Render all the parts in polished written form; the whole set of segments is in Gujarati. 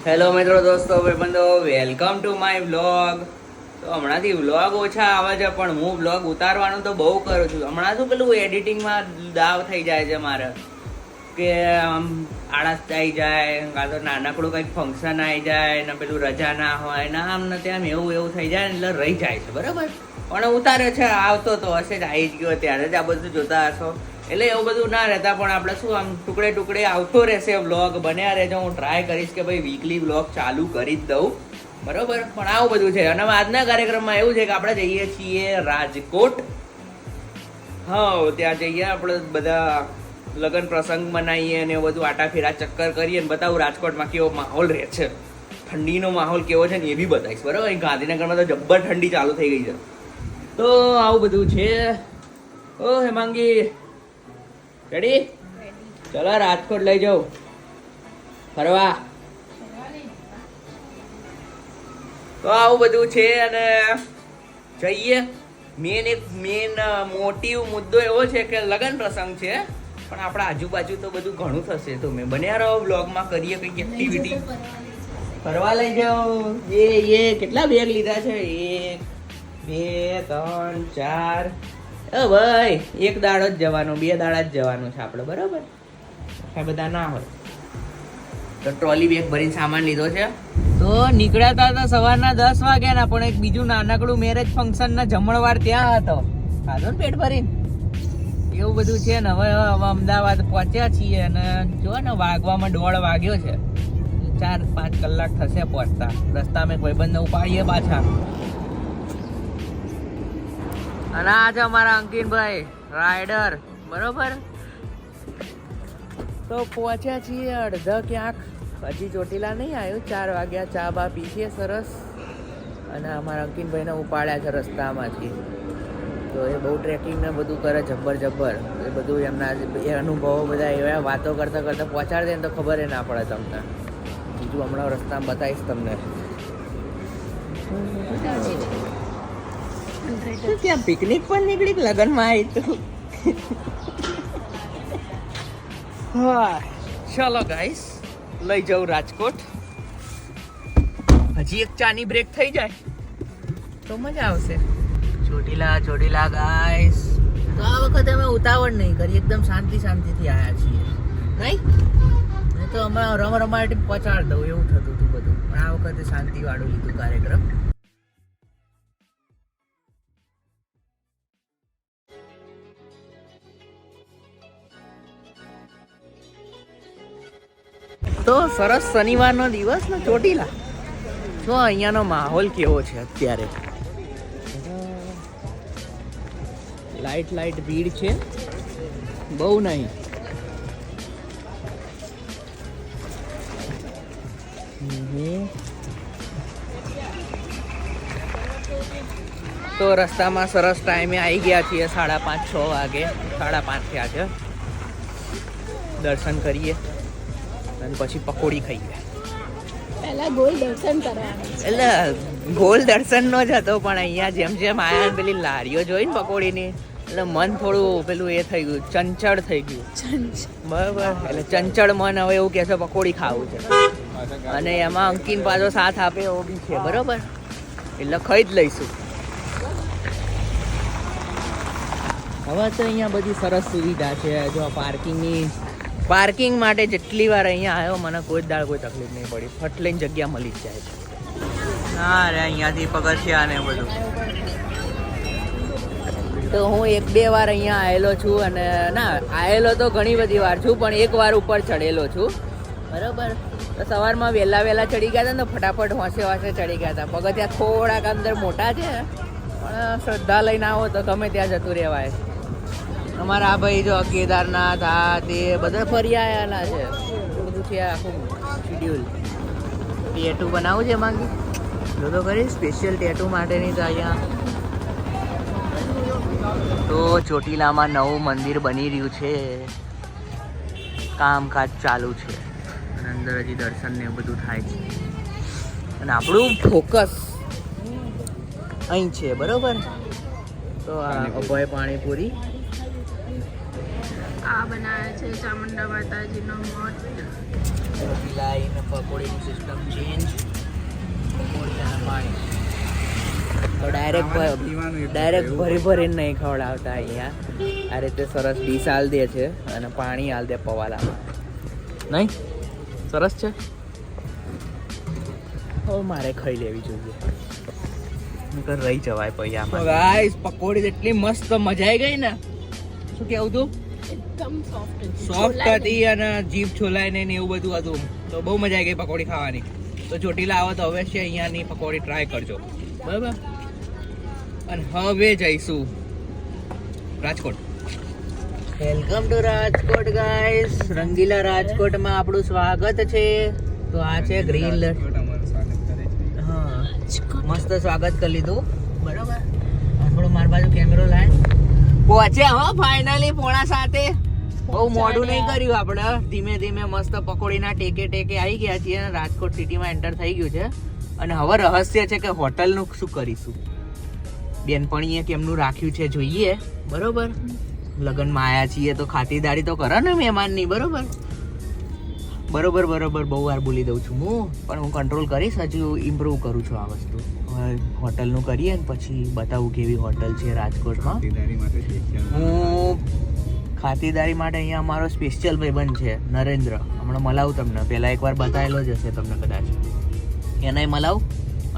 હેલો મિત્રો, દોસ્તો, ભાઈબંધો, વેલકમ ટુ માય વ્લોગ. તો હમણાંથી વ્લોગ ઓછા આવે છે, પણ હું વ્લોગ ઉતારવાનું તો બહુ કરું છું. હમણાં શું પેલું એડિટિંગમાં દાવ થઈ જાય છે મારે, કે આમ આળસ આવી જાય, કાં તો નાનકડું કંઈક ફંક્શન આવી જાય ને પેલું રજા ના હોય ને આમ ને તેમ એવું થઈ જાય ને એટલે રહી જાય છે. બરાબર, પણ ઉતારે છે, આવતો તો હશે જ, આવી જ ગયો ત્યારે જ આ બધું જોતા હશો. એટલે એવું બધું ના રહેતા, પણ આપણે શું આમ ટુકડે આવતો રહેશે વ્લોગ. બન્યા રહેજો, હું ટ્રાય કરીશ કે ભાઈ વીકલી વ્લોગ ચાલુ કરી જ દઉં. બરોબર, પણ આવું બધું છે. અને આજના કાર્યક્રમમાં એવું છે કે આપણે જઈએ છીએ રાજકોટ. હા, ત્યાં જઈએ આપણે બધા લગ્ન પ્રસંગ મનાવીએ ને એવું બધું, આટા ફેરા ચક્કર કરીએ ને બતાવું રાજકોટમાં કેવો માહોલ રહે છે, ઠંડીનો માહોલ કેવો છે ને એ બી બતાવીશ. બરાબર, ગાંધીનગરમાં તો જબ્બર ઠંડી ચાલુ થઈ ગઈ છે. તો આવું બધું છે. ઓ હેમાંગી, રેડી? ચલો રાજકોટ લઈ જાઉં ફરવા. તો આવું બધું છે અને જઈએ. મેન મોટિવ મુદ્દો એવો છે કે લગ્ન પ્રસંગ છે, પણ આપણા આજુબાજુ તો બધું ઘણું થશે. તો મેં બન્યા રહો બ્લોગમાં, કરીએ કંઈક એક્ટિવિટી. ફરવા લઈ જાઓ. એ કેટલા બેગ લીધા છે? 1 2 3 4. ભાઈ, એક દાડો જ જવાનું, 2 દાડા જ જવાનું છે આપણે. બરાબર, કાંઈ બધા ના હોય તો ટ્રોલી બેગ ભરીને સામાન લીધો છે. તો નીકળ્યા હતા સવારના 10 વાગ્યાના, પણ એક બીજું નાનકડું મેરેજ ફંક્શન ના જમણવાર ત્યાં હતો. ખાધો ને પેટ ભરીને. એવું બધું છે ને. હવે અમદાવાદ પહોંચ્યા છીએ અને જો ને વાગવામાં 1:30 વાગ્યો છે. 4-5 કલાક થશે પહોંચતા. રસ્તામાં ભાઈબંધને ઉપાડીએ પાછા. અને આ છે અમારા અંકિતભાઈ રાઈડર. બરોબર, તો પહોંચ્યા છીએ અડધા ક્યાંક. હજી ચોટીલા નહીં આવ્યું. 4 વાગ્યા. ચા બા પીસીએ સરસ. અને અમારા અંકિતભાઈને ઉપાડ્યા છે રસ્તામાંથી. તો એ બહુ ટ્રેકિંગ ને બધું કરે, જબ્બર. એ બધું એમના એ અનુભવો બધા એવા વાતો કરતા પહોંચાડી દે ને તો ખબર એ ના પડે તમને. બીજું હમણાં રસ્તામાં બતાવીશ તમને. ત્યાં પિકનિક પણ નીકળી, લગ્નમાં આવી તો. હા, ચલો ગાઈસ, લઈ જાઉં રાજકોટ. હજી એક ચાની બ્રેક થઈ જાય તો મજા આવશે. ચોટીલા ગાઈસ. તો આ વખતે અમે ઉતાવળ નહીં કરી, એકદમ શાંતિથી આવ્યા છીએ. નહીં તો હમણાં રમાટી પહોંચાડી દઉં એવું થતું હતું બધું, પણ આ વખતે શાંતિવાળું લીધું કાર્યક્રમ. તો સરસ શનિવારનો દિવસ ને ચોટીલા. જો અહીંયાનો માહોલ કેવો છે અત્યારે. લાઈટ ભીડ છે, બહુ નહીં. તો રસ્તામાં સરસ ટાઈમે આવી ગયા છીએ. 5:30-6 વાગે. 5:30 થયા છે. દર્શન કરીએ અને પછી પકોડી ખાઈએ. પહેલા ગોલ દર્શન કરવાનું. એટલે ગોલ દર્શન નો જ હતો, પણ અહીંયા જેમ આયા પેલી લારીઓ જોઈ ને પકોડીની, એટલે મન થોડું પેલું એ થઈ ગયું, ચંચળ થઈ ગયું. બરાબર, એટલે ચંચળ મન હવે એવું કહે છે પકોડી ખાવું છે. અને એમાં અંકિન પાછો સાથ આપે એવો બી છે. બરાબર, એટલે ખાઈ જ લઈશું. હવે તો અહીંયા બધી સરસ સુવિધા છે. જો પાર્કિંગ માટે જેટલી વાર અહીંયા આવ્યો, મને કોઈ દાળ કોઈ તકલીફ નહીં પડી. ફટ લઈને જગ્યા મળી જ જાય છે. હા રે, અહીંયાથી પગથિયા ને બધું. તો હું 1-2 વાર અહીંયા આવેલો છું. અને ના આવેલો તો ઘણી બધી વાર છું, પણ 1 વાર ઉપર ચડેલો છું. બરાબર, તો સવારમાં વહેલા ચડી ગયા હતા ને, ફટાફટ હોંશે ચડી ગયા હતા. પગથિયા થોડાક અંદર મોટા છે, પણ શ્રદ્ધા લઈને આવો તો તમે ત્યાં જતું રહેવાય. અમારા આ ભાઈ જો કેદારનાથ આ તે બધા ફરી આવેલા છે. બધું છે આખું શિડ્યુલ. ટેટુ બનાવવું છે માંગી તો કરી સ્પેશિયલ ટેટુ માટેની. તો અહીંયા તો ચોટીલામાં નવું મંદિર બની રહ્યું છે, કામકાજ ચાલુ છે. અને અંદર હજી દર્શન ને બધું થાય છે. અને આપણું ફોકસ અહીં છે. બરોબર, તો આ અભય પાણીપુરી આ બનાવ્યા છે ચામુંડા માતાજીનો મઠ. રોટલા ને પકોડીની સિસ્ટમ ચેન્જ. પકોડી અને પાણી તો ડાયરેક્ટ ભરીને નહીં ખવડાવતા અહીંયા. આ રીતે સરસ ડીશ આલ દે છે અને પાણી આલ દે પવાલામાં. નહીં સરસ છે. હવે મારે ખાઈ લેવી જોઈએ, નકર રહી જવાય પછી આમાં. ગાઈસ પકોડી એટલી મસ્ત મજા આવી ગઈ ને, શું કેવું તું? એકદમ સોફ્ટ હતી અને જીભ છોલાય નહીં ને એવું બધું હતું. તો બહુ મજા આવી ગઈ પકોડી ખાવાની. તો ચોટીલા આવો તો અવશ્ય અહીંયાની પકોડી ટ્રાય કરજો, બરાબર. અને હવે જઈશું Rajkot. Welcome to Rajkot guys. રંગીલા રાજકોટમાં આપણું સ્વાગત છે. તો આ છે ગ્રીલ. હા મસ્ત સ્વાગત કરી લીધું, બરાબર. થોડો મારી બાજુ કેમેરો લાય. પહોંચ્યા હો ફાઇનલી 6:45. બહુ મોડું નહીં કર્યું આપણે, ધીમે ધીમે મસ્ત પકોડીના ટેકે આવી ગયા છીએ. રાજકોટ સિટીમાં એન્ટર થઈ ગયું છે. અને હવે રહસ્ય છે કે હોટલનું શું કરીશું. બેનપણીએ કેમનું રાખ્યું છે જોઈએ, બરોબર. લગ્નમાં આવ્યા છીએ તો ખાતરદારી તો કરે ને મહેમાનની, બરોબર. બહુ વાર બોલી દઉં છું હું, પણ હું કંટ્રોલ કરીશ. હજુ ઇમ્પ્રૂવ કરું છું આ વસ્તુ. હવે હોટલનું કરીએ ને પછી બતાવું કેવી હોટલ છે રાજકોટમાં. હું ખાતરદારી માટે અહીંયા અમારો સ્પેશિયલ ભાઈબંધ છે નરેન્દ્ર. હમણાં મલાવું તમને, પહેલાં એકવાર બતાવેલો જ હશે તમને કદાચ. એનાય મલાવું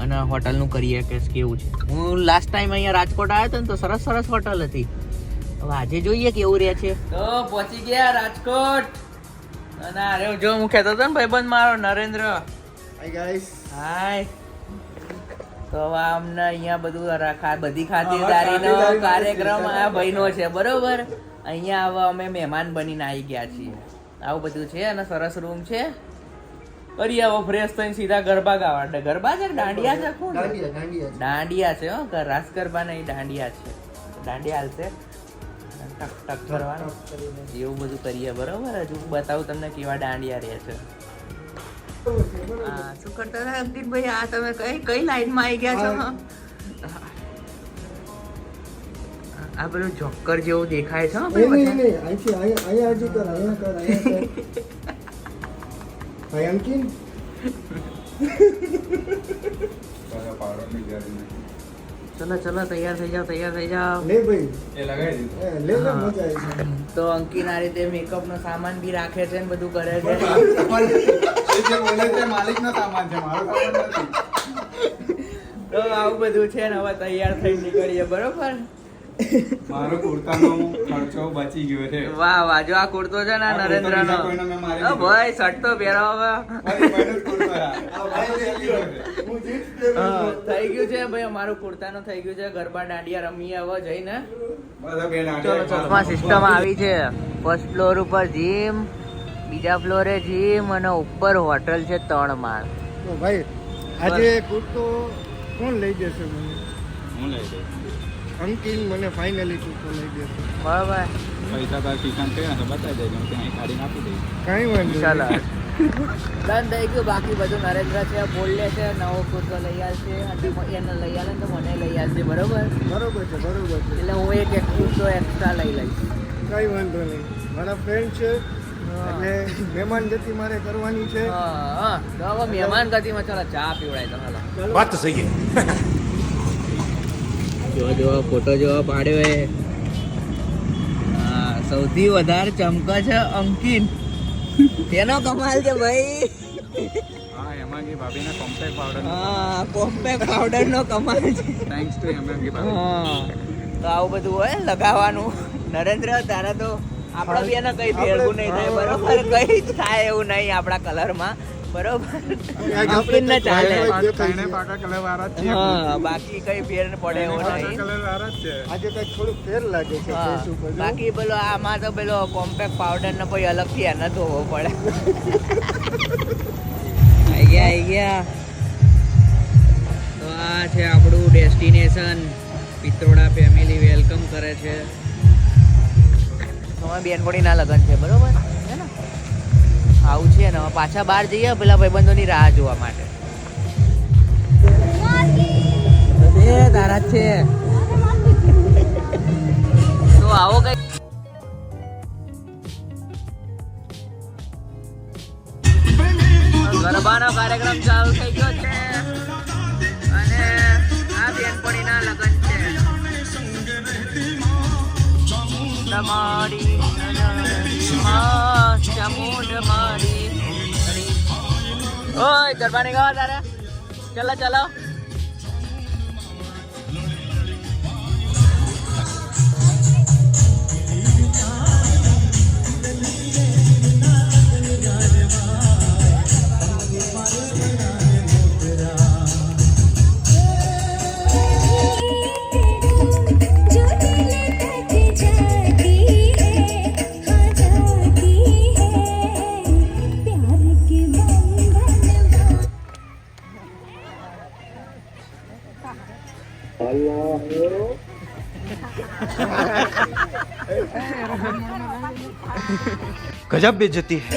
અને હોટલનું કરીએ કે કેવું છે. હું લાસ્ટ ટાઈમ અહીંયા રાજકોટ આવ્યો હતો ને તો સરસ હોટલ હતી. હવે આજે જોઈએ કેવું રહે છે. તો પહોંચી ગયા રાજકોટ. અને અરે જો હું કહેતો હતો ને ભાઈબંધ મારો નરેન્દ્ર. Hi guys. હાય. તો હવે અમને અહીંયા બધી ખાતરદારીનો કાર્યક્રમ આ ભાઈનો છે, બરોબર. અહીંયા હવે અમે મહેમાન બનીને આવી ગયા છીએ. આવું બધું છે અને સરસ રૂમ છે. કરી આવો ફ્રેશ થઈને સીધા ગરબા ગાવા. ગરબા છે દાંડિયા છે? કોણ દાંડિયા છે? હો રાસ ગરબા નહીં, દાંડિયા છે. દાંડિયા હાલશે ટક કરવાનું એવું બધું કરીએ, બરોબર. હજુ બતાવું તમને કેવા દાંડિયા રહે છે. હા શું કરતા હતા અંકિતભાઈ? આ તમે કઈ લાઈનમાં આવી ગયા છો? આ પેલું જોકર જેવું દેખાય છે. ચલો તૈયાર થઈ જાઓ. તો અંકિત આ રીતે મેકઅપ નો સામાન બી રાખે છે ને બધું કરે છે. તો આવું બધું છે ને હવે તૈયાર થઈ નીકળીએ, બરોબર. મારો કુર્તાનો ખર્ચો બચી ગયો છે. વાહ જો આ કુર્તો છે ને નરેન્દ્રનો. ભાઈ શર્ટ તો પહેરાવો. થઈ ગયું છે ભાઈ, અમારું કુર્તાનું થઈ ગયું છે. ગરબા દાંડિયા રમીએ હવે જઈને. ચલો સિસ્ટમ આવી છે. ફર્સ્ટ ફ્લોર ઉપર જીમ, બીજા ફ્લોરે જીમ અને ઉપર હોટલ છે 3 માળ. ભાઈ આજે કુર્તો કોણ લઈ જશે મને? હું લઈ જઈશ. અંકિત મને ફાઇનલી કુર્તો લઈ દેશે, બરાબર. પૈસા તાર ઠીકાણ કર્યા તો બતાવી દેજો, હું ત્યાં કાઢી નાખી દઈશ. કઈ વાંધો ચાલો ડન થઈ ગયું. બાકી બધું નરેન્દ્ર છે, બોલે છે. નવો કુર્તો લઈ આવશે, એને લઈ આવે તો મને લઈ આવશે, બરોબર છે. એટલે હું એક કુર્તો એક્સ્ટ્રા લઈ લઈશ. કઈ વાંધો નહીં, મારા ફ્રેન્ડ છે એટલે મહેમાન ગતિ મારે કરવાની છે. હા તો હવે મહેમાન ગતિમાં ચાલો ચા પીવડાય તો હાલો. વાત તો સહી. જો ફોટો જો પાડ્યો એ. હા સૌથી વધારે ચમકે છે અંકિત. તેનો કમાલ છે ભાઈ. હા હેમાંગી ભાભીના કોમ્પેક્ટ પાવડર. હા કોમ્પેક્ટ પાવડર નો કમાલ છે. થેન્ક્સ ટુ હેમાંગી ભાભી. હા તો આવું બધું હોય લગાવવાનું. નરેન્દ્ર તારા તો આપણા બેને કઈ ભેળવું નહીં થાય, બરોબર. કઈ જ થાય એવું નહીં આપણા કલરમાં, બરોબર. આપણને ચાલે. હા બાકી કઈ ફેર પડે એવું નહીં. આજે કઈ થોડું ફેર લાગે છે. બાકી પેલો આમાં તો પેલો કોમ્પેક્ટ પાવડર ને કોઈ અલગથી એને ધોવો પડે. આઈ ગયા. તો આ છે આપણું ડેસ્ટિનેશન. પિત્રોડા ફેમિલી વેલકમ કરે છે. તમારા બેનપણીના લગ્ન છે, બરોબર છે ને? આવું છે ને પાછા બહાર જઈએ પેલા ભાઈબંધોની રાહ જોવા માટે. તારા જ છે તો આવો કઈ. ખાવાનો કાર્યક્રમ ચાલુ થઈ ગયો છે અને આ બેનપણીના લગ્ન છે. તમારી ચામુંડ મારી. ઓય ગરબા નહીં ગાવા તારે? ચલો ચલો. गजब बेइज्जती है.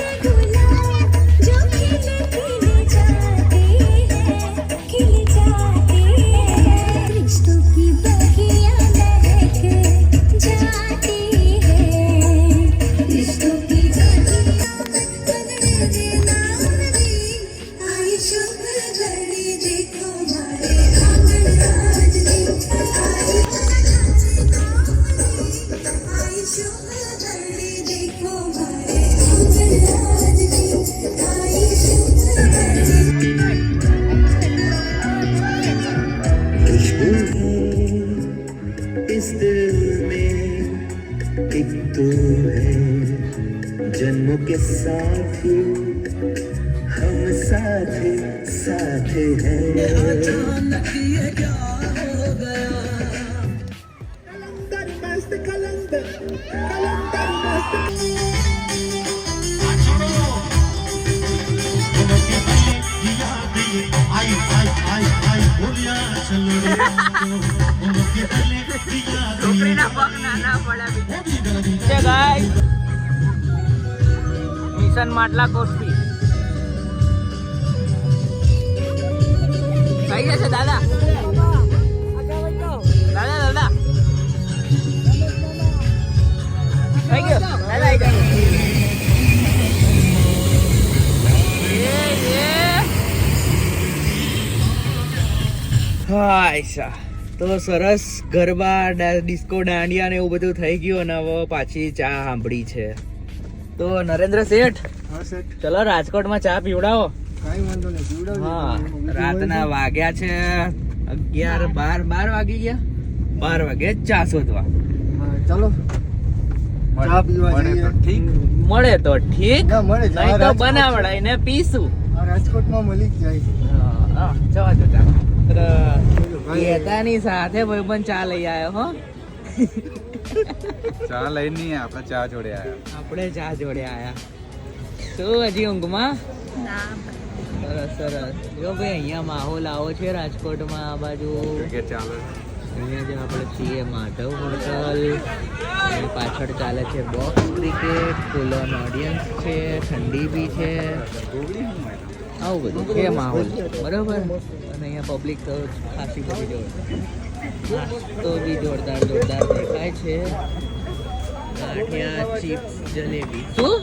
इस दिल में एक तू है जन्मों के साथी हम साथ साथ મિશન માટલા કોસ્પી થઈ જશે દાદા. દાદા દાદા થઈ ગયો. દાદા આવી જાય. તો સરસ ગરબા ડિસ્કો દાંડિયા ને એવું બધું થઈ ગયું અને હવે પાછી ચા સાંભળી છે. તો નરેન્દ્ર શેઠ, હા શેઠ, ચલો રાજકોટમાં ચા પીવડાવો. કાંઈ વાંધો નહીં, પીવડાવજો. હા, રાતના વાગ્યા છે 11 12 વાગી ગયા. 12 વાગે ચા શોધવા. હા, ચાલો ચા પીવા જઈએ. ઠીક. મળે તો ઠીક, ના મળે નહીં તો બનાવડાઈને પીશું. આ રાજકોટમાં મળી જ જાય. હા, જવા દો ચા. કેતાની સાથે ભાઈબંધ ચા લઈ આવ્યો હો. ચા લઈ નહીં, આપણે ચા જોડે આયા. આપણે ચા જોડે આયા. શું હજી ઊંઘમાં? સરસ સરસ. જો ભાઈ અહીંયા માહોલ આવો છે રાજકોટમાં. આ બાજુ ક્રિકેટ ચાલે. અહીંયા જે આપણે છીએ માધવ હોટલ, એની પાછળ ચાલે છે box cricket, full on audience છે, ઠંડી બી છે, આવું બધું છે માહોલ. બરોબર. અને અહીંયા પબ્લિક તો ખાસી બધી જોરદાર, નાસ્તો બી જોરદાર જોરદાર દેખાય છે. ગાંઠિયા, ચિપ્સ, જલેબી. શું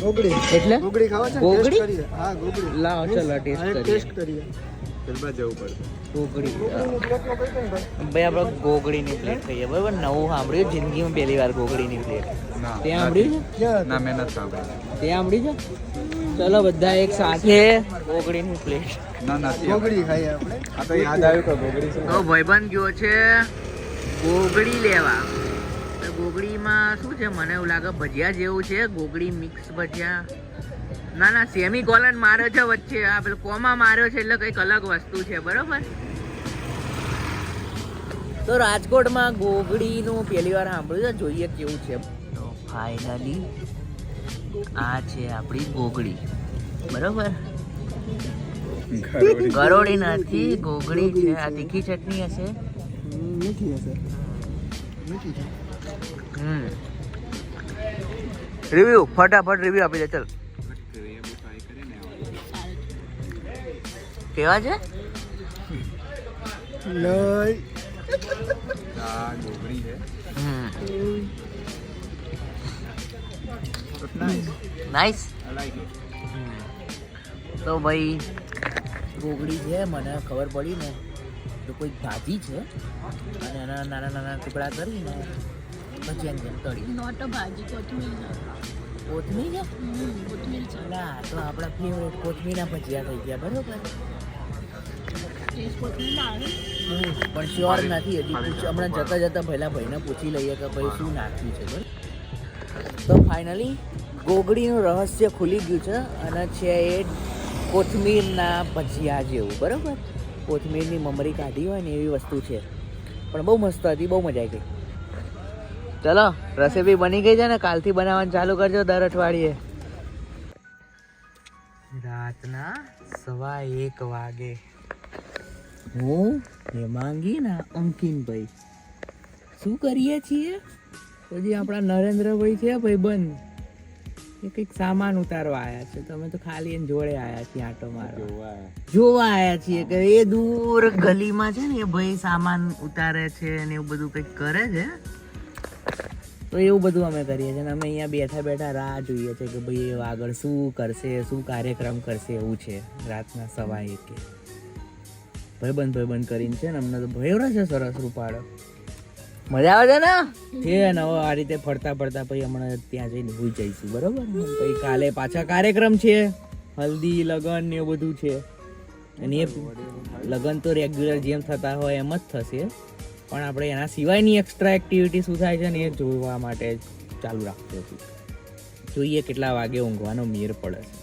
ગોગડી એટલે ગોગડી ખાવા છે? ગોગડી? ટેસ્ટ કરીએ. હા ગોગડી લાવો ચલો ટેસ્ટ ટેસ્ટ કરીએ. કરીએ. પેલબા જવું પડશે. ગોગડી ભાઈ, આપણે ગોગડીની પ્લેટ ખાઈએ. બરાબર. નવું સાંભળ્યું જિંદગીમાં પહેલી વાર ગોગડીની પ્લેટ. ના, તે સાંભળ્યું છે? ક્યાં ના, મેં નથી સાંભળ્યું. તે સાંભળ્યું છે? ચલો બધા એક સાથે ગોગડીની પ્લેટ. ના, નથી. ગોગડી ખાઈએ આપણે. આ તો યાદ આવ્યું કે ગોગડી શું? તો ભાઈબંધ ગયો છે ગોગડી લેવા. તો ગોગડીમાં શું છે, મને એવું લાગે ભજીયા જેવું છે. ગોગડી મિક્સ ભજીયા. ના ના, સેમી કોલન માર્યો છે વચ્ચે. આ પેલો કોમા માર્યો છે એટલે કંઈક અલગ વસ્તુ છે. બરોબર. તો રાજકોટમાં ગોગડીનું પહેલી વાર સાંભળ્યું છે. જોઈએ કેવું છે. તો ફાઇનલી આ છે આપણી ગોગડી. બરોબર. ગરોળી નથી, ગોગડી છે. આ તીખી ચટણી હશે. મીઠી હશે. મીઠી છે. રિવ્યુ ફટાફટ રિવ્યુ આપી દે. ચલ કેવા છે? નહીં. આ ગોગડી છે. નાઈસ. I like it. તો ભાઈ ગોગડી છે મને ખબર પડી ને તો કોઈ ભાજી છે અને એના નાના નાના ટુકડા કરીને ભજીયાની જેમ તળી. નોટ ભાજી કોથમીર કોથમીર છે કોથમીર છે ના તો આપણા ફેવરેટ કોથમીરના ભજીયા થઈ ગયા બરોબર. ટેસ્ટ કોથમીર ના આવે પણ શ્યોર નથી હજી હમણાં જતા જતા પહેલા ભાઈને પૂછી લઈએ કે ભાઈ શું નાખ્યું છે બરાબર. તો ફાઇનલી ગોગડીનું રહસ્ય ખુલી ગયું છે અને છે એ કોથમીરના ભજીયા જેવું બરાબર. કોથમીરની મમરી કાઢી હોય ને એવી વસ્તુ છે પણ બહુ મસ્ત હતી, બહુ મજા આવી ગઈ. ચલો રેસીપી બની ગઈ છે ને કાલથી બનાવવાનું ચાલુ કરજો દર અઠવાડિયે. રાતના 1:15 વાગે હું હેમાંગી ના અંકિનભાઈ શું કરીએ છીએ પછી આપણા નરેન્દ્રભાઈ છે ભાઈ બંધ એ કંઈક સામાન ઉતારવા આવ્યા છે. તમે તો ખાલી એને જોડે આવ્યા છીએ આંટો મારવા જોવા આવ્યા છીએ કે એ દૂર ગલીમાં છે ને એ ભાઈ સામાન ઉતારે છે ને એવું બધું કંઈક કરે છે. તો એવું બધું અમે કરીએ છીએ અને અમે અહીંયા બેઠા બેઠા રાહ જોઈએ છીએ કે ભાઈ એ આગળ શું કરશે, શું કાર્યક્રમ કરશે એવું છે. રાતના 1:15 ભાઈબંધ કરીને છે ને અમને તો ભયો છે સરસ રૂપાળો મજા આવે છે ને છે ને. હવે આ રીતે ફરતા ફરતા પછી હમણાં ત્યાં જઈને ભૂઈ જઈશું બરોબર. પછી કાલે પાછા કાર્યક્રમ છે, હલ્દી લગન ને એવું બધું છે અને એ લગન તો રેગ્યુલર જેમ થતા હોય એમ જ થશે પણ આપણે એના સિવાયની એક્સ્ટ્રા એક્ટિવિટી શું થાય છે ને એ જોવા માટે ચાલુ રાખતો છું. જોઈએ કેટલા વાગે ઊંઘવાનો મેર પડે છે.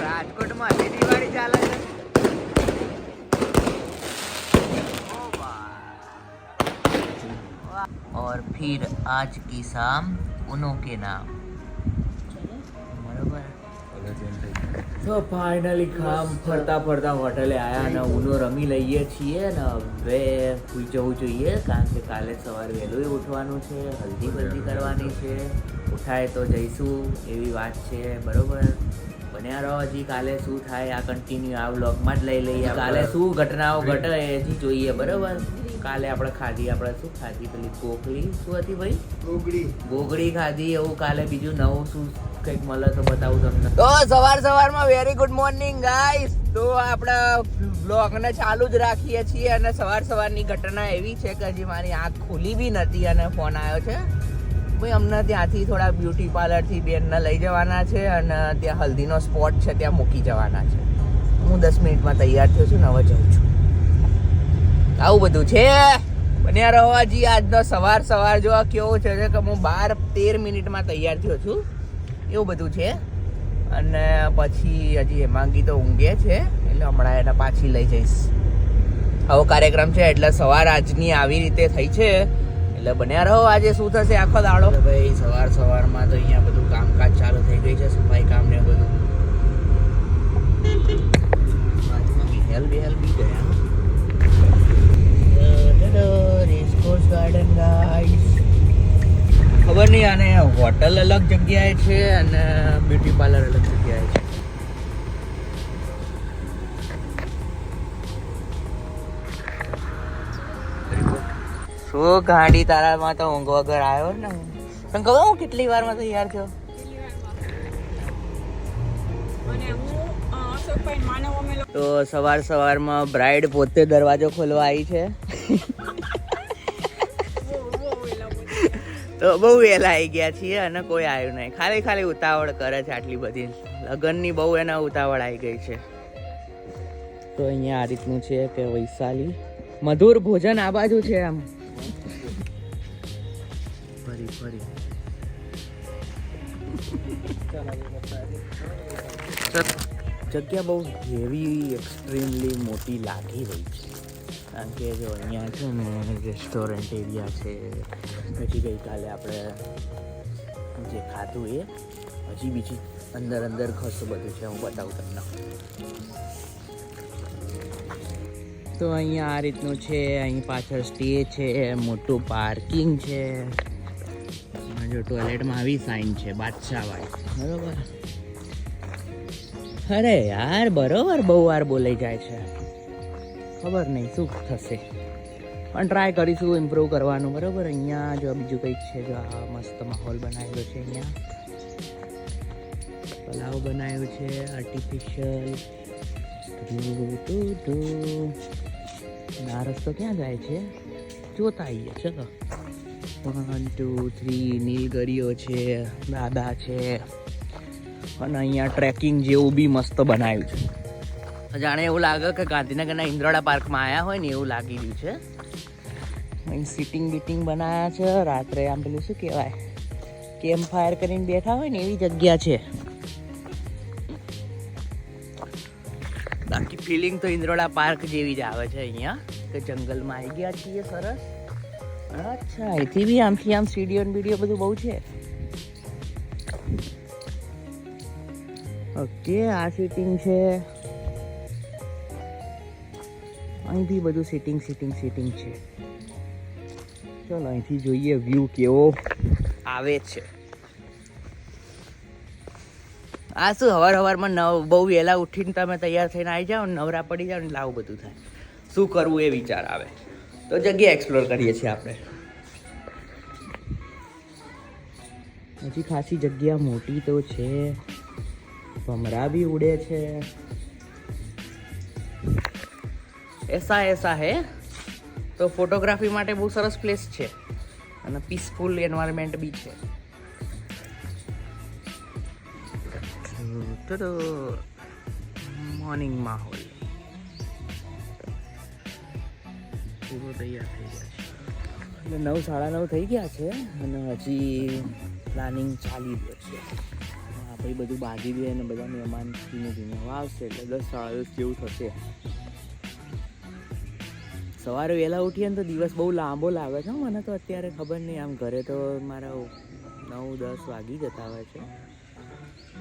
રાજકોટમાં હજી દિવાળી ચાલે છે. और फिर आज की शाम उनो के नाम बरोबर. તો ફાઇનલી કામ ફરતા ફરતા હોટલે આવ્યા અને ઉનો રમી લઈએ છીએ ને હવે સુઈ જવું જોઈએ કારણ કે કાલે સવારે વહેલું ઉઠવાનું છે, હલ્દી બલ્દી કરવાની છે. ઉઠાય તો જઈશું એવી વાત છે બરોબર. બન્યા રહો હજી કાલે શું થાય આ કન્ટિન્યુ આ વ્લોગમાં જ લઈ લઈએ. કાલે શું ઘટનાઓ ઘટે એ હજી જોઈએ બરોબર. કાલે આપણે શું ખાધી પેલી કોકલી શું હતી ભાઈ ગોગડી ખાધી. એવું કાલે બીજું નવું શું કંઈક મળે તો બતાવું તમને. તો સવારમાં વેરી ગુડ મોર્નિંગ ગાઈસ. તો આપણા બ્લોગને ચાલુ જ રાખીએ છીએ અને સવારની ઘટના એવી છે કે હજી મારી આંખ ખુલી બી નથી અને ફોન આવ્યો છે ભાઈ અમને ત્યાંથી થોડા બ્યુટી પાર્લરથી બેનને લઈ જવાના છે અને ત્યાં હલ્દીનો સ્પોટ છે ત્યાં મૂકી જવાના છે. હું 10 મિનિટમાં તૈયાર થયો છું ને હવે જાઉં છું. આવું બધું છે. બન્યા રહો હજી આજનો સવાર જો કેવો છે કે હું 12-13 મિનિટમાં તૈયાર થયો છું એવું બધું છે. અને પછી હજી હેમાંગી તો ઊંઘે છે એટલે હમણાં એને પાછી લઈ જઈશ. આવો કાર્યક્રમ છે એટલે સવાર આજની આવી રીતે થઈ છે એટલે બન્યા રહો. આજે શું થશે આખો દાડો ભાઈ. સવારમાં તો અહીંયા બધું કામકાજ ચાલુ થઈ ગઈ છે, સફાઈ કામ ને બધું. હેલ બી ગયા રેસકોર્સ ગાર્ડન ગાઈસ. ખબર નહીં આને હોટલ અલગ જગ્યાએ છે અને બ્યુટી પાર્લર અલગ જગ્યાએ છે. શું ગાડી તારામાં તો ઊંઘ વગર આવ્યો ને. તને ખબર હું કેટલી વારમાં તૈયાર થયો. તો સવારમાં બ્રાઇડ પોતે દરવાજો ખોલવા આવી છે. તો બહુ વહેલા આવી ગયા છીએ અને કોઈ આવ્યું નહીં. ખાલી ઉતાવળ કરે છે આટલી બધી. લગ્નની બહુ એના ઉતાવળ આવી ગઈ છે. તો અહીંયા આ રીતનું છે કે વૈશાલી મધુર ભોજન આ બાજુ છે. આમ ફરી જગ્યા બહુ હેવી એક્સ્ટ્રીમલી મોટી લાગી રહી છે કારણ કે જો અહીંયા છે ને રેસ્ટોરન્ટ એરિયા છે. પછી ગઈકાલે આપણે જે ખાધું એ હજી બીજી અંદર ઘસું બધું છે. હું બતાવું તમને. તો અહીંયા આ રીતનું છે. અહીં પાછળ સ્ટે છે, મોટું પાર્કિંગ છે. જો ટોયલેટમાં આવી સાઈન છે બાદશાહવાળી બરોબર. અરે યાર બરોબર બહુ વાર બોલાઈ જાય છે. ખબર નહીં શું થશે. પણ ટ્રાય કરીશું ઇમ્પ્રૂવ કરવાનું, બરાબર. અહીંયા જો બીજું કંઈક છે, જો આ મસ્ત માહોલ બનાવેલો છે. અહીંયા તલાવ બનાવ્યું છે આર્ટિફિશિયલ. આ રસ્તો ક્યાં જાય છે જોતા આવીએ. ચલો 1 2 3 નીલગરીઓ છે, દાદા છે, અને અહીંયા ટ્રેકિંગ જેવું બી મસ્ત બનાવ્યું છે. જાણે એવું લાગે કે ગાંધીનગરના ઇન્દ્રોડા પાર્કમાં આવ્યા હોય ને એવું લાગી રહ્યું છે. અહીં સીટિંગ બીટિંગ બનાવ્યા છે. રાત્રે આમ પેલું શું કહેવાય, કેમ્પ ફાયર કરીને બેઠા હોય ને એવી જગ્યા છે. બાકી ફિલિંગ તો ઇન્દ્રોડા પાર્ક જેવી જ આવે છે અહીંયા, કે જંગલમાં આવી ગયા છીએ. સરસ. અચ્છા, અહીંથી બી આમથી આમ સીડીઓ ને બીડીઓ બધું બહુ છે. ઓકે, આ સીટિંગ છે. અહીં બી બધું સીટિંગ છે. ચલો અહીંથી જોઈએ વ્યૂ કેવો આવે છે. આ શું હવારમાં બહુ વહેલા ઉઠીને તમે તૈયાર થઈને આવી જાઓ, નવરા પડી જાઓ ને લાવું બધું થાય. શું કરવું એ વિચાર આવે. તો જગ્યા એક્સપ્લોર કરીએ છીએ આપણે. હજી ખાસી જગ્યા મોટી તો છે. ભમરા બી ઉડે છે. એસા હે તો ફોટોગ્રાફી માટે બહુ સરસ પ્લેસ છે અને પીસફુલ એન્વાયરમેન્ટ બી છે. મોર્નિંગ માહોલ પૂરો તૈયાર થઈ ગયા છે. 9 9:30 થઈ ગયા છે અને હજી પ્લાનિંગ ચાલી રહ્યો છે. આપણે બધું બાંધી દે અને બધા મહેમાન ધીમે ધીમે આવશે એટલે 10 10:30 જેવું થશે. સવારે વહેલા ઉઠીએ ને તો દિવસ બહુ લાંબો લાગે છે. મને તો અત્યારે ખબર નહીં, આમ ઘરે તો મારા 9 10 વાગી જતા હોય છે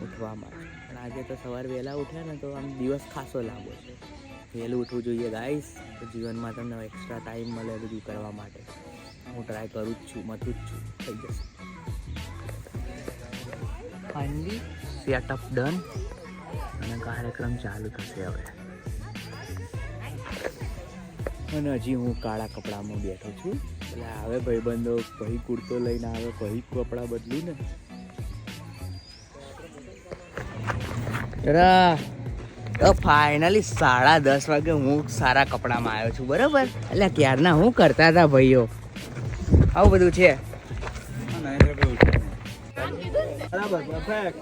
ઉઠવામાં. પણ આજે તો સવારે વહેલા ઉઠ્યા ને તો આમ દિવસ ખાસો લાંબો છે. વહેલું ઉઠવું જોઈએ ગાઈસ, તો જીવનમાં તમને એક્સ્ટ્રા ટાઈમ મળે બધું કરવા માટે. હું ટ્રાય કરું જ છું, મથું જ છું, થઈ જશે. ફાઇનલી સેટઅપ ડન અને કાર્યક્રમ ચાલુ થશે હવે. અને હજી હું કાળા કપડામાં બેઠો છું. એટલે આવે ભાઈબંધો, પછી કુર્તો લઈને આવે, પછી કપડાં બદલું ને. તો ફાઇનલી 10:30 વાગે હું સારા કપડામાં આવ્યો છું, બરાબર. એટલે ક્યારના હું કરતા હતા ભાઈઓ, આવું બધું છે. બરાબર, પરફેક્ટ.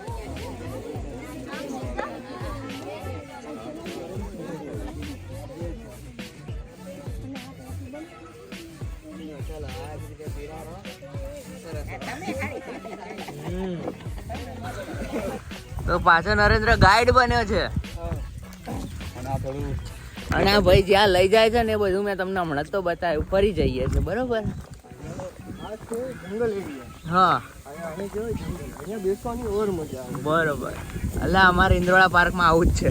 તો પાછો નરેન્દ્ર ગાઈડ બન્યો છે. અને આ ભાઈ જ્યાં લઈ જાય છે ને એ બધું મેં તમને હમણાં જ તો બતાવ્યું. ફરી જઈએ છે, બરોબર. જંગલ એરિયા. હા, અહીંયા બેસવાની ઓર મજા આવે. બરોબર. એટલે અમારે ઇન્દ્રોડા પાર્કમાં આવું જ છે.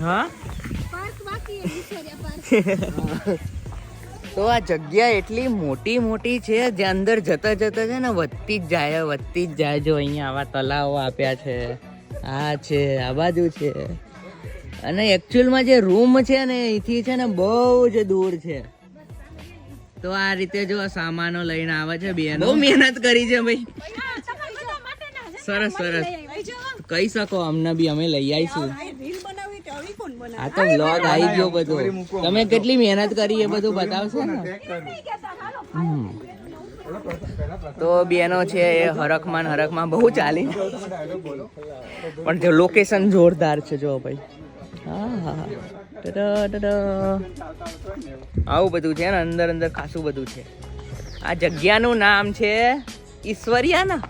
હા, તો આ જગ્યા એટલી મોટી છે, જે અંદર જતા છે ને વધતી જ જાય. જો અહીંયા આવા તલાવો આપ્યા છે, આ છે, આ બાજુ છે. અને એકચ્યુઅલમાં જે રૂમ છે ને અહીંથી છે ને બહુ જ દૂર છે. તો આ રીતે જો સામાનો લઈને આવે છે. બેન બહુ મહેનત કરી છે ભાઈ. સરસ. કહી શકો અમને બી, અમે લઈ આવીશું. આ તો વ્લોગ આવી ગયો બધો. તમે કેટલી મહેનત કરી એ બધું બતાવશો ને. તો બેનો છે એ હરખમાં બહુ ચાલી, પણ જો લોકેશન જોરદાર છે. જો ભાઈ, હા, આવું બધું છે ને અંદર ખાસું બધું છે. આ જગ્યાનું નામ છે ઈશ્વરિયા ના.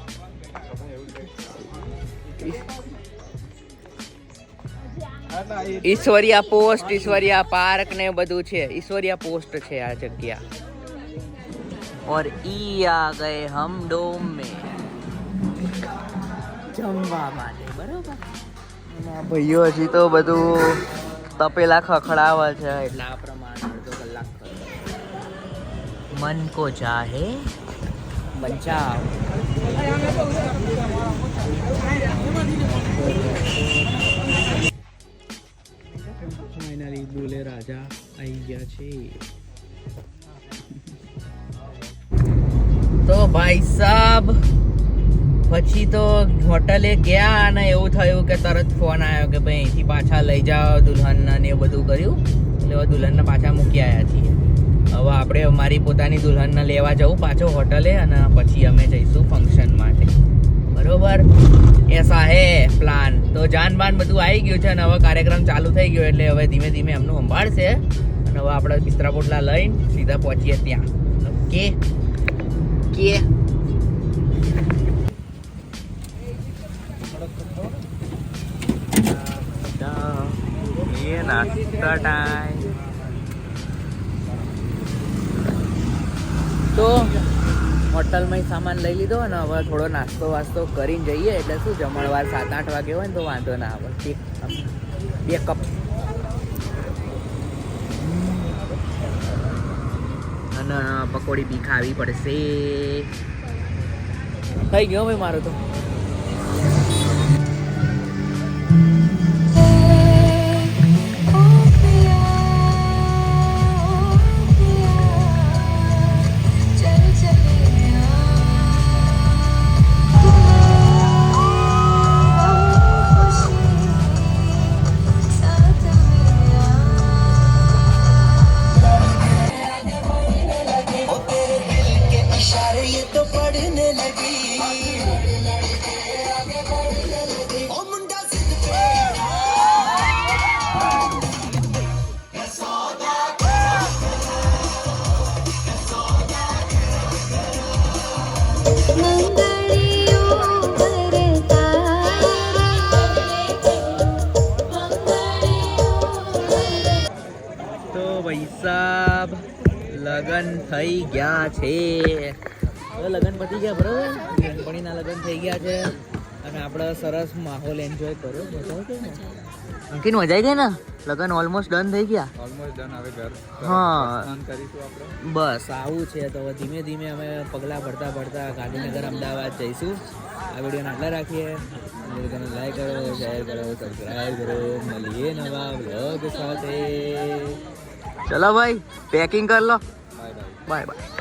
ઈશ્વરિયા પોસ્ટ, ઈશ્વરિયા પાર્ક ને બધું છે. ઈશ્વરિયા પોસ્ટ છે આ જગ્યા. और ई आ गए हम डोम में જમવા માટે, બરોબર. ભાઈઓ હજી તો બધું તપેલા ખખડાવે છે, એટલે આ પ્રમાણે અડધો કલાક મન કો ચાહે બચાવ. ફાઇનલી બોલે રાજા આવી ગયા છે. તો ભાઈ સાબ પછી તો હોટલે ગયા અને એવું થયું કે તરત ફોન આવ્યો કે ભાઈ અહીંથી પાછા લઈ જાઓ દુલ્હનને ને એ બધું કર્યું. એટલે હવે દુલ્હનને પાછા મૂકી આવ્યા છીએ. હવે આપણે અમારી પોતાની દુલ્હનને લેવા જવું પાછો હોટલે અને પછી અમે જઈશું ફંક્શન માટે. બરોબર, એસા હે પ્લાન. તો જાન બાન બધું આવી ગયું છે અને હવે કાર્યક્રમ ચાલુ થઈ ગયો એટલે હવે ધીમે ધીમે એમનું સંભાળશે અને હવે આપણે બિસ્તરા પોટલા લઈને સીધા પહોંચીએ ત્યાં. ઓકે કે ये नाश्ता टाइम. તો હોટલમાં સામાન લઈ લીધો અને હવે થોડો નાસ્તો વાસ્તો કરીને જઈએ એટલે શું જમણવાર 7-8 વાગે હોય ને તો વાંધો ના આવે. 2 કપ અને પકોડી બી ખાવી પડશે. થઈ ગયો ભાઈ મારો તો. ભાઈ સાહેબ લગન થઈ ગયા છે. હવે લગન પતી ગયા બરોબર. બેનપણીના લગન થઈ ગયા છે અને આપણે સરસ માહોલ એન્જોય કર્યો. મજા આવી ગઈ ને અંકિત? મજા આવી ગઈ ને? લગન ઓલમોસ્ટ ડન થઈ ગયા. Almost done. હવે ઘર હા સ્નાન કરીશું આપણે. બસ આવું છે. તો હવે ધીમે ધીમે અમે પગલાં ભરતા ભરતા ગાંધીનગર અમદાવાદ જઈશું. આ વિડીયોને આટલા રાખીએ. વિડીયોને લાઈક કરો, શેર કરો, સબસ્ક્રાઈબ કરો. મળીએ નવા વ્લોગ સાથે. ચલો ભાઈ પેકિંગ કર લો. Bye bye. Bye by.